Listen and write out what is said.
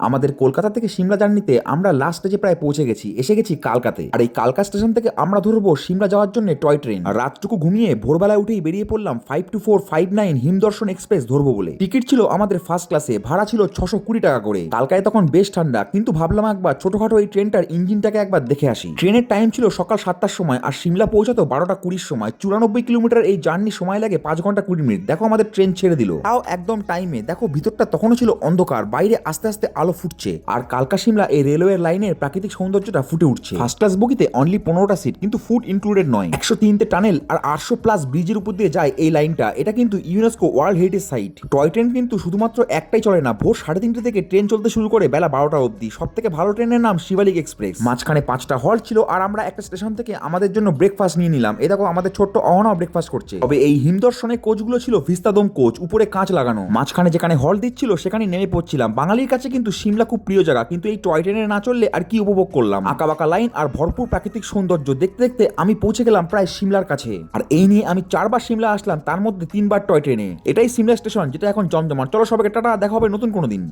আমাদের কলকাতা থেকে সিমলা জার্নিতে আমরা লাস্ট স্টেজে প্রায় পৌঁছে গেছি, এসে গেছি কালকাতে। আর এই কালকা স্টেশন থেকে আমরা ধরবো সিমলা যাওয়ার জন্য টয় ট্রেন। আর রাতটুকু ঘুমিয়ে ভোরবেলায় উঠেই বেরিয়ে পড়লাম 52459 হিমদর্শন এক্সপ্রেস ধরবো বলে। টিকিট ছিল আমাদের ফার্স্ট ক্লাসে, ভাড়া ছিল 620 টাকা করে। কালকায় তখন বেশ ঠান্ডা, কিন্তু ভাবলাম একবার ছোটখাটো এই ট্রেনটার ইঞ্জিনটাকে একবার দেখে আসি। ট্রেনের টাইম ছিল সকাল 7টার সময়, আর সিমলা পৌঁছাতো 12টা 20 সময়। 94 কিলোমিটার এই জার্নি সময় লাগে 5 ঘন্টা 20 মিনিট। দেখো আমাদের ট্রেন ছেড়ে দিল, তাও একদম টাইমে। দেখো ভিতরটা তখনও ছিল অন্ধকার, বাইরে আস্তে আস্তে আলো ফুটছে, আর কালকা সিমলা এই রেলওয়ের লাইনের প্রাকৃতিক সৌন্দর্যটা ফুটে উঠছে। ফার্স্ট ক্লাস বগিতে অনলি 15টা সিট, কিন্তু ফুড ইনক্লুডেড নয়। 103টে টানেল আর 800+ ব্রিজের উপর দিয়ে যায় এই লাইনটা। এটা কিন্তু UNESCO world heritage site. Toy train কিন্তু শুধুমাত্র একটাই চলে না, ভোর 3:30 থেকে ট্রেন চলতে শুরু করে বেলা 12টা অবধি। সব থেকে ভালো ট্রেনের নাম শিবালিক এক্সপ্রেস। মাঝখানে 5টা হল্ট ছিল, আর আমরা একটা স্টেশন থেকে আমাদের জন্য ব্রেকফাস্ট নিয়ে নিলাম। এ দেখো আমাদের ছোট্ট অহনাও ব্রেকফাস্ট করছে। তবে এই হিমদর্শনের কোচগুলো ছিল ভিস্তাদোম কোচ, উপরে কাঁচ লাগানো। মাঝখানে যেখানে হল্ট দিচ্ছিল সেখানে নেমে পড়ছিলাম। বাঙালির কাছে কিন্তু সিমলা খুব প্রিয় জায়গা, কিন্তু এই টয় ট্রেনে না চললে আর কি উপভোগ করলাম। আঁকাবাঁকা লাইন আর ভরপুর প্রাকৃতিক সৌন্দর্য দেখতে দেখতে আমি পৌঁছে গেলাম প্রায় সিমলার কাছে। আর এই নিয়ে আমি 4বার সিমলা আসলাম, তার মধ্যে 3বার টয় ট্রেনে। এটাই সিমলা স্টেশন, যেটা এখন জমজমাট। চলো সবাইকে টাটা, দেখা হবে নতুন কোনো দিন।